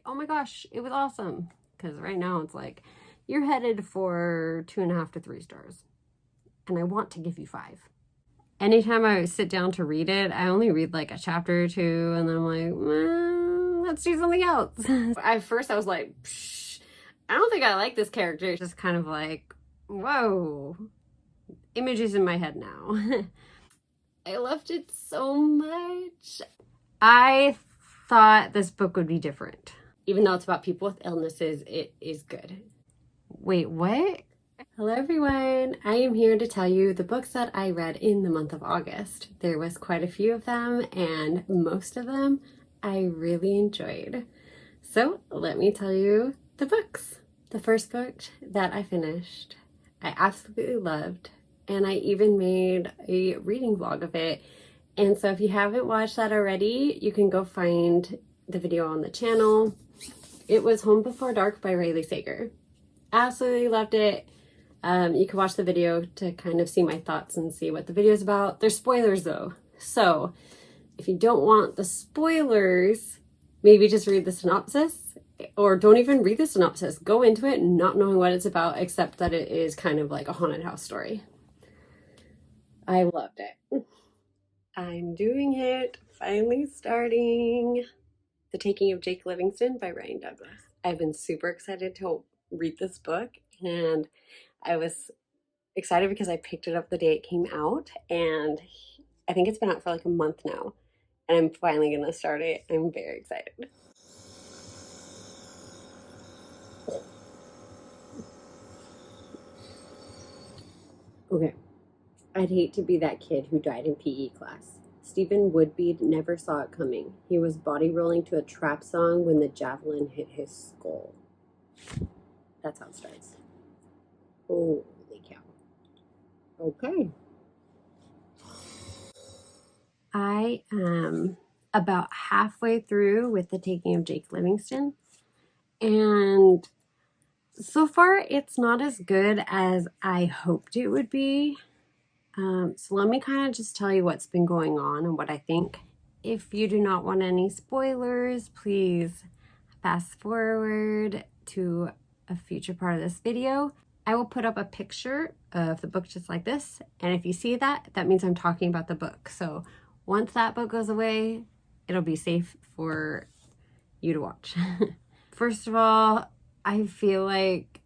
like, oh my gosh, it was awesome. Because right now it's like, you're headed for 2.5 to 3 stars. And I want to give you 5. Anytime I sit down to read it, I only read like a chapter or 2, and then I'm like, let's do something else. At first I was like, psh, I don't think I like this character. It's just kind of like, whoa, images in my head now. I loved it so much. I thought this book would be different. Even though it's about people with illnesses, it is good. Wait, what? Hello everyone, I am here to tell you the books that I read in the month of August. There was quite a few of them, and most of them I really enjoyed. So let me tell you the books. The first book that I finished, I absolutely loved, and I even made a reading vlog of it. And so if you haven't watched that already, you can go find the video on the channel. It was Home Before Dark by Riley Sager. Absolutely loved it. You can watch the video to kind of see my thoughts and see what the video is about. There's spoilers though. So if you don't want the spoilers, maybe just read the synopsis, or don't even read the synopsis. Go into it not knowing what it's about, except that it is kind of like a haunted house story. I loved it. I'm doing it. Finally starting The Taking of Jake Livingston by Ryan Douglas. I've been super excited to read this book, and I was excited because I picked it up the day it came out, and I think it's been out for like a month now, and I'm finally gonna start it. I'm very excited. Okay, I'd hate to be that kid who died in PE class. Stephen Woodbead never saw it coming. He was body rolling to a trap song when the javelin hit his skull. That's how it starts. Holy cow. Okay. I am about halfway through with The Taking of Jake Livingston, and so far it's not as good as I hoped it would be. So let me kind of just tell you what's been going on and what I think. If you do not want any spoilers, please fast forward to a future part of this video. I will put up a picture of the book just like this, and if you see that, that means I'm talking about the book. So once that book goes away, it'll be safe for you to watch. First of all, I feel like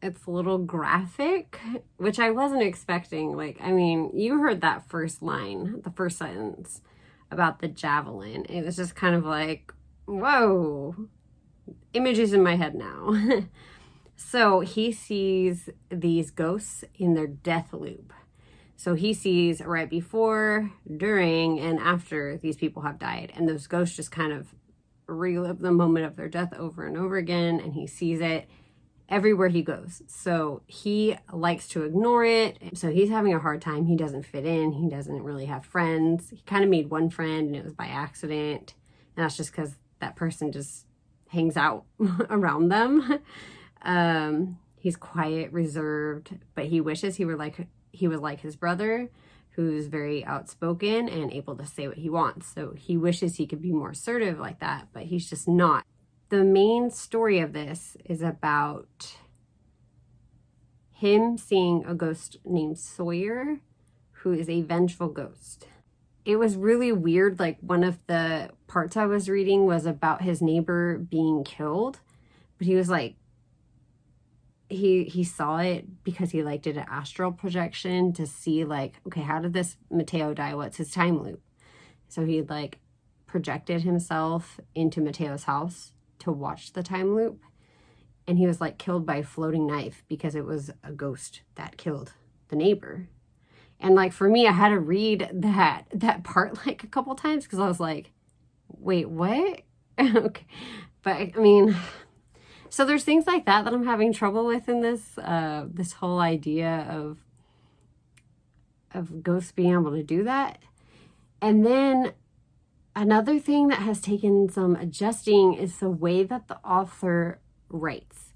it's a little graphic, which I wasn't expecting. Like, I mean, you heard that first line, the first sentence about the javelin. It was just kind of like, whoa, images in my head now. So he sees these ghosts in their death loop. So he sees right before, during, and after these people have died. And those ghosts just kind of relive the moment of their death over and over again. And he sees it everywhere he goes. So he likes to ignore it. So he's having a hard time. He doesn't fit in. He doesn't really have friends. He kind of made one friend, and it was by accident. And that's just because that person just hangs out around them. He's quiet, reserved, but he wishes he was like his brother, who's very outspoken and able to say what he wants. So he wishes he could be more assertive like that, but he's just not. The main story of this is about him seeing a ghost named Sawyer, who is a vengeful ghost. It was really weird. Like, one of the parts I was reading was about his neighbor being killed, but he was like, he saw it because he like did an astral projection to see like, okay, how did this Mateo die? What's his time loop? So he like projected himself into Mateo's house to watch the time loop, and he was like killed by a floating knife because it was a ghost that killed the neighbor. And like, for me, I had to read that part like a couple times because I was like, wait, what? Okay. But I mean, so there's things like that I'm having trouble with in this this whole idea of ghosts being able to do that. And then another thing that has taken some adjusting is the way that the author writes.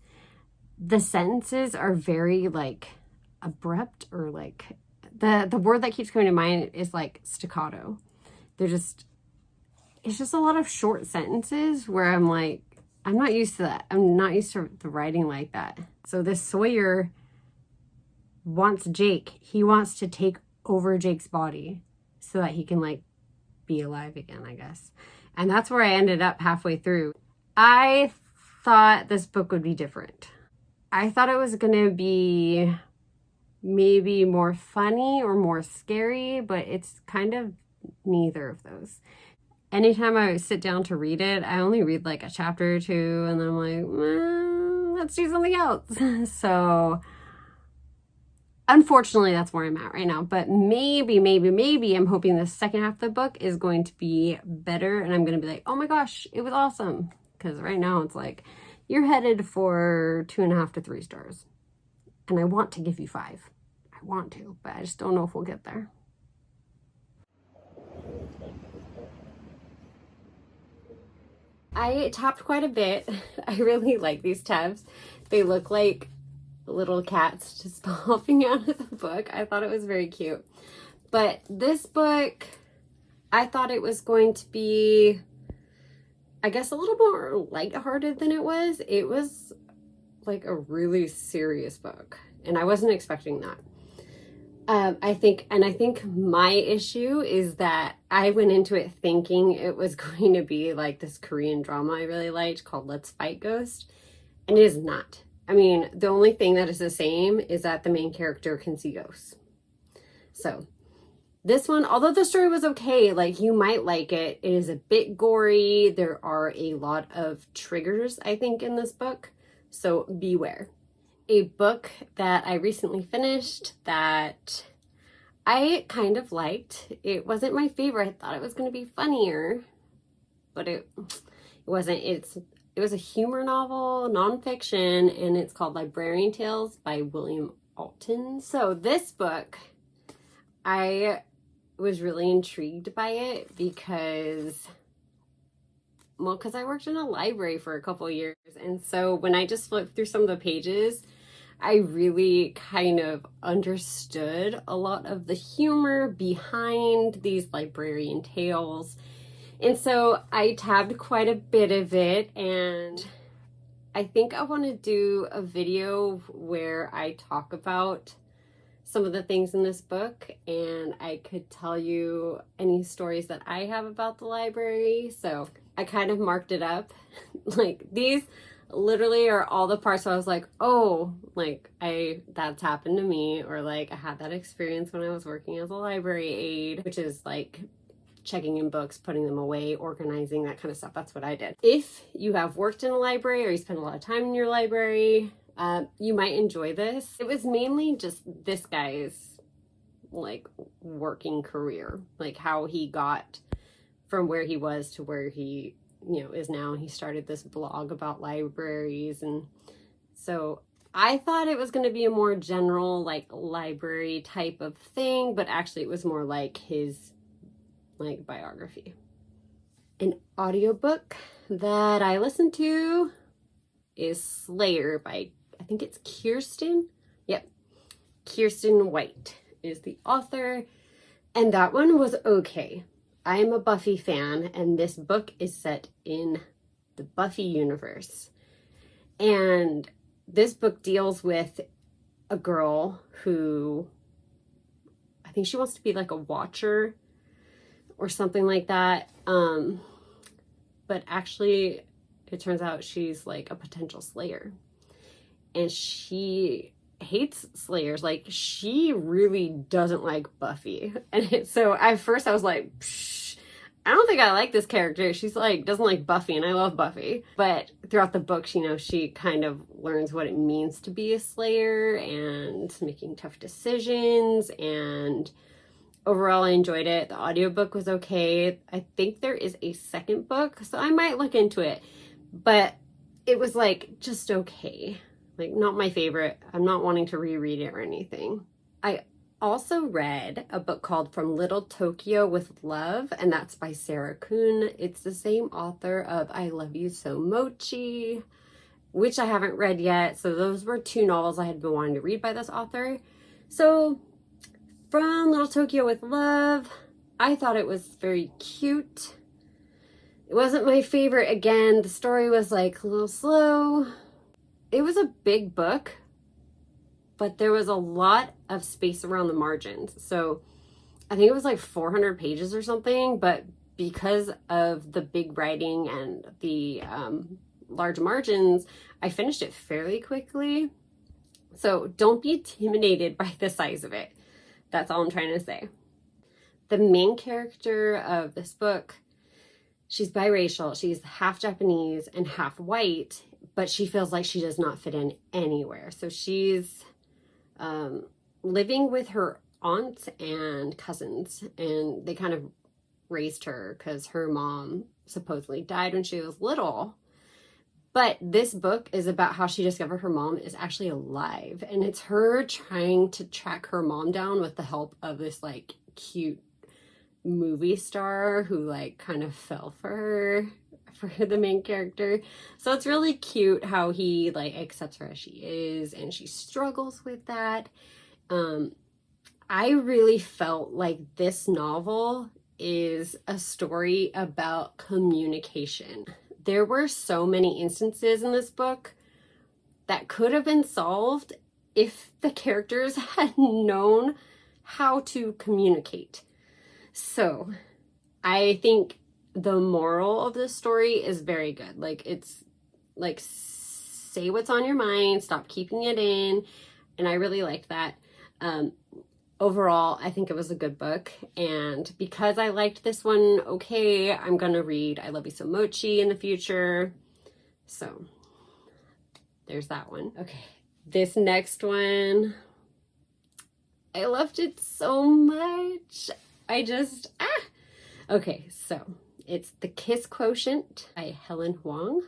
The sentences are very like abrupt, or like the word that keeps coming to mind is like staccato. It's just a lot of short sentences where I'm like, I'm not used to that. I'm not used to the writing like that. So this Sawyer wants Jake. He wants to take over Jake's body so that he can like be alive again, I guess. And that's where I ended up halfway through. I thought this book would be different. I thought it was going to be maybe more funny or more scary, but it's kind of neither of those. Anytime I sit down to read it, I only read like a chapter or two, and then I'm like, let's do something else. So unfortunately, that's where I'm at right now. But maybe I'm hoping the second half of the book is going to be better, and I'm going to be like, oh my gosh, it was awesome. Because right now it's like, you're headed for 2.5 to 3 stars. And I want to give you 5. I want to, but I just don't know if we'll get there. I tapped quite a bit. I really like these tabs. They look like little cats just popping out of the book. I thought it was very cute. But this book, I thought it was going to be, I guess, a little more lighthearted than it was. It was like a really serious book, and I wasn't expecting that. I think my issue is that I went into it thinking it was going to be like this Korean drama I really liked called Let's Fight Ghost, and it is not. I mean, the only thing that is the same is that the main character can see ghosts. So this one, although the story was okay, like you might like it, it is a bit gory. There are a lot of triggers, I think, in this book, so beware. A book that I recently finished that I kind of liked. It wasn't my favorite. I thought it was going to be funnier, but it wasn't. It was a humor novel, nonfiction, and it's called Librarian Tales by William Alton. So this book, I was really intrigued by it because I worked in a library for a couple years, and so when I just flipped through some of the pages, I really kind of understood a lot of the humor behind these librarian tales. And so I tabbed quite a bit of it, and I think I want to do a video where I talk about some of the things in this book, and I could tell you any stories that I have about the library. So I kind of marked it up. Like these literally are all the parts where I was like, oh, like that's happened to me, or like I had that experience when I was working as a library aide, which is like checking in books, putting them away, organizing, that kind of stuff. That's what I did. If you have worked in a library or you spend a lot of time in your library, you might enjoy this. It was mainly just this guy's like working career, like how he got from where he was to where he is now. He started this blog about libraries, and so I thought it was going to be a more general like library type of thing, but actually it was more like his like biography. An audiobook that I listened to is Slayer by, I think it's Kirsten. Yep, Kirsten White is the author, and that one was okay. I am a Buffy fan, and this book is set in the Buffy universe. And this book deals with a girl who, I think she wants to be like a watcher or something like that. But actually, it turns out she's like a potential slayer. And she hates slayers. Like, she really doesn't like Buffy. And so at first I was like, psh, I don't think I like this character. She's like, doesn't like Buffy, and I love Buffy. But throughout the book, she kind of learns what it means to be a slayer and making tough decisions. And overall, I enjoyed it. The audiobook was okay. I think there is a second book, so I might look into it. But it was like just okay. Like, not my favorite. I'm not wanting to reread it or anything. I also read a book called From Little Tokyo with Love, and that's by Sarah Kuhn. It's the same author of I Love You So Mochi, which I haven't read yet. So those were 2 novels I had been wanting to read by this author. So From Little Tokyo with Love, I thought it was very cute. It wasn't my favorite. Again, the story was like a little slow. It was a big book, but there was a lot of space around the margins. So I think it was like 400 pages or something, but because of the big writing and the large margins, I finished it fairly quickly. So don't be intimidated by the size of it. That's all I'm trying to say. The main character of this book, she's biracial. She's half Japanese and half white, but she feels like she does not fit in anywhere. So she's living with her aunts and cousins, and they kind of raised her because her mom supposedly died when she was little. But this book is about how she discovered her mom is actually alive, and it's her trying to track her mom down with the help of this like cute movie star who like kind of fell for the main character. So it's really cute how he like accepts her as she is, and she struggles with that. I really felt like this novel is a story about communication. There were so many instances in this book that could have been solved if the characters had known how to communicate. So I think the moral of this story is very good. Like, it's like, say what's on your mind, stop keeping it in. And I really liked that. Overall, I think it was a good book, and because I liked this one, okay, I'm gonna read I Love You So Mochi in the future. So there's that one. Okay, this next one, I loved it so much. Okay, so it's The Kiss Quotient by Helen Huang.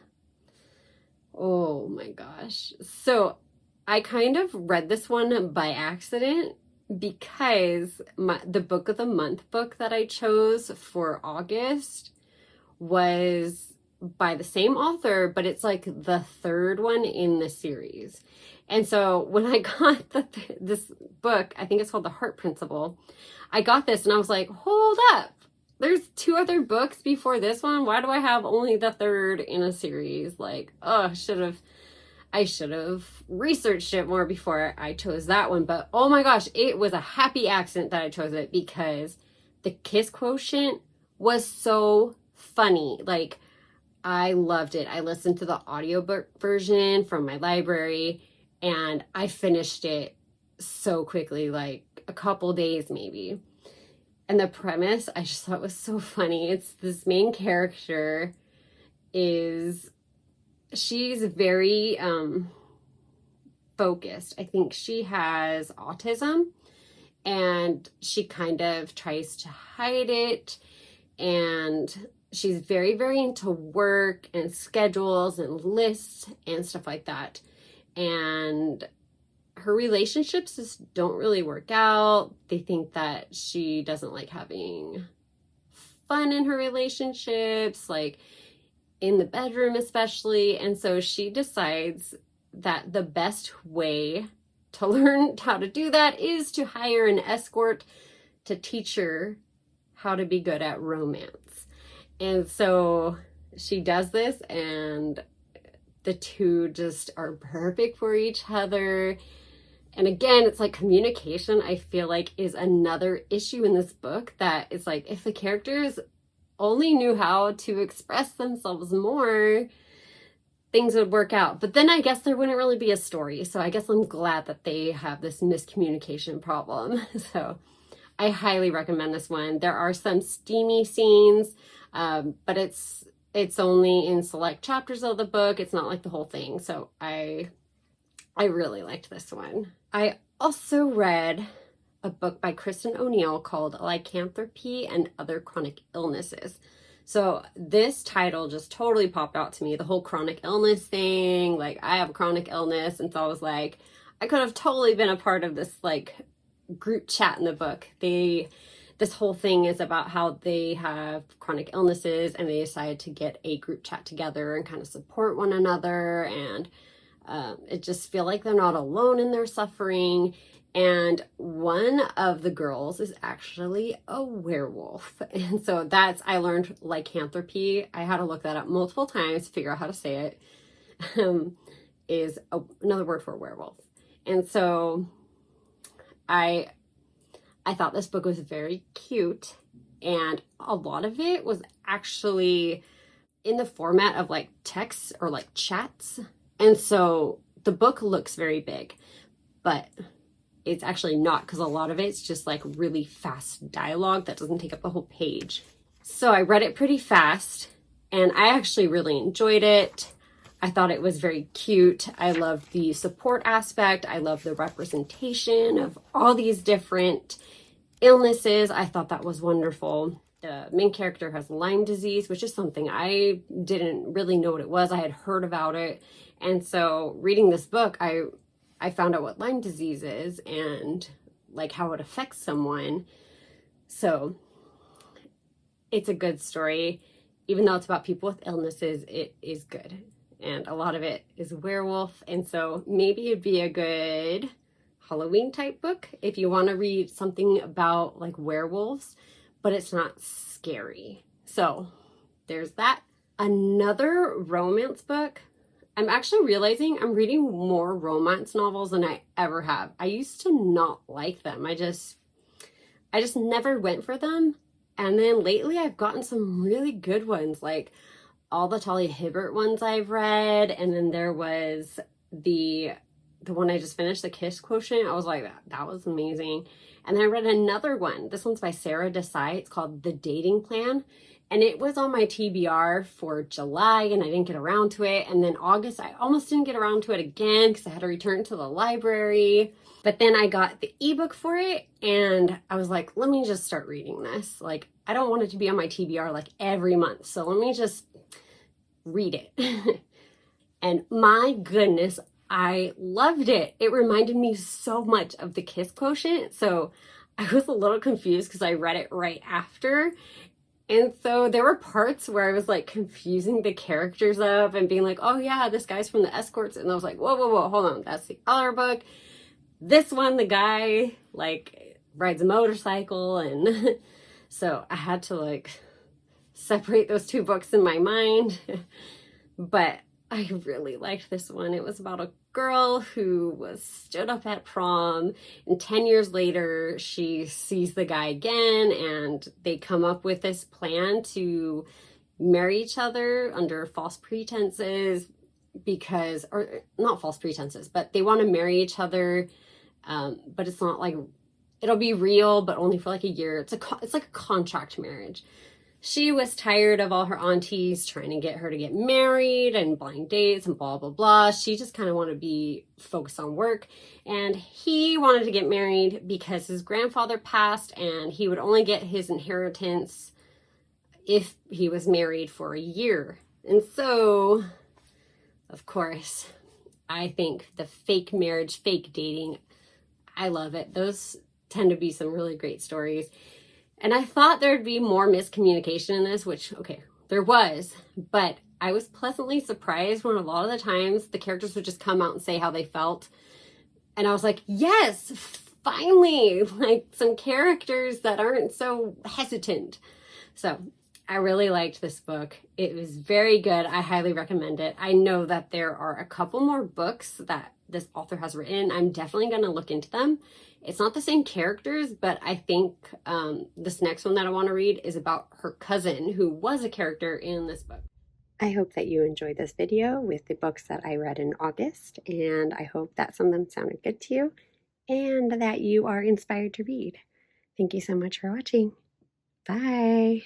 Oh my gosh. So I kind of read this one by accident, because the book of the month book that I chose for August was by the same author, but it's like the third one in the series. And so when I got this book, I think it's called The Heart Principle, I got this and I was like, hold up, there's 2 other books before this one. Why do I have only the third in a series? Like, oh, I should have researched it more before I chose that one. But oh my gosh, it was a happy accident that I chose it, because The Kiss Quotient was so funny. Like, I loved it. I listened to the audiobook version from my library, and I finished it so quickly, like a couple days maybe. And the premise, I just thought was so funny. It's this main character she's very focused. I think she has autism, and she kind of tries to hide it, and she's very, very into work and schedules and lists and stuff like that. And her relationships just don't really work out. They think that she doesn't like having fun in her relationships, like in the bedroom especially. And so she decides that the best way to learn how to do that is to hire an escort to teach her how to be good at romance. And so she does this, and the two just are perfect for each other. And again, it's like communication, I feel like, is another issue in this book, that it's like if the characters only knew how to express themselves more, things would work out. But then I guess there wouldn't really be a story. So I guess I'm glad that they have this miscommunication problem. So I highly recommend this one. There are some steamy scenes, but it's only in select chapters of the book. It's not like the whole thing. So I really liked this one. I also read a book by Kristen O'Neill called Lycanthropy and Other Chronic Illnesses. So this title just totally popped out to me, the whole chronic illness thing. Like, I have a chronic illness, and so I was like, I could have totally been a part of this like group chat in the book. This whole thing is about how they have chronic illnesses, and they decided to get a group chat together and kind of support one another, and it just feel like they're not alone in their suffering. And one of the girls is actually a werewolf. And so I learned lycanthropy. I had to look that up multiple times to figure out how to say it. Is another word for werewolf. And so I thought this book was very cute, and a lot of it was actually in the format of like texts or like chats. And so the book looks very big, but it's actually not, because a lot of it's just like really fast dialogue that doesn't take up the whole page. So I read it pretty fast, and I actually really enjoyed it. I thought it was very cute. I loved the support aspect. I love the representation of all these different illnesses. I thought that was wonderful. The main character has Lyme disease, which is something I didn't really know what it was. I had heard about it. And so reading this book, I found out what Lyme disease is and like how it affects someone. So it's a good story. Even though it's about people with illnesses, it is good. And a lot of it is werewolf. And so maybe it'd be a good Halloween type book if you want to read something about like werewolves, but it's not scary. So there's that. Another romance book. I'm actually realizing I'm reading more romance novels than I ever have. I used to not like them. I just never went for them. And then lately I've gotten some really good ones, like all the Talia Hibbert ones I've read. And then there was the one I just finished, the Kiss Quotient. I was like, that was amazing. And then I read another one. This one's by Sarah Desai. It's called The Dating Plan. And it was on my TBR for July, and I didn't get around to it. And then August, I almost didn't get around to it again because I had to return it to the library. But then I got the ebook for it, and I was like, let me just start reading this. Like, I don't want it to be on my TBR like every month. So let me just read it. And my goodness, I loved it. It reminded me so much of the Kiss Quotient. So I was a little confused because I read it right after. And so there were parts where I was like confusing the characters up and being like, oh yeah, this guy's from the escorts. And I was like, whoa, hold on. That's the other book. This one, the guy like rides a motorcycle. And so I had to like separate those two books in my mind. But I really liked this one. It was about a girl who was stood up at prom, and 10 years later she sees the guy again, and they come up with this plan to marry each other under false pretenses, or not false pretenses, but they want to marry each other, but it's not like it'll be real, but only for like a year. It's like a contract marriage. She was tired of all her aunties trying to get her to get married and blind dates and blah, blah, blah. She just kind of wanted to be focused on work. And he wanted to get married because his grandfather passed, and he would only get his inheritance if he was married for a year. And so, of course, I think the fake marriage, fake dating, I love it. Those tend to be some really great stories. And I thought there'd be more miscommunication in this, which, okay, there was, but I was pleasantly surprised when a lot of the times the characters would just come out and say how they felt. And I was like, yes, finally, like some characters that aren't so hesitant. So I really liked this book. It was very good. I highly recommend it. I know that there are a couple more books that this author has written. I'm definitely going to look into them. It's not the same characters, but I think this next one that I want to read is about her cousin, who was a character in this book. I hope that you enjoyed this video with the books that I read in August, and I hope that some of them sounded good to you and that you are inspired to read. Thank you so much for watching. Bye.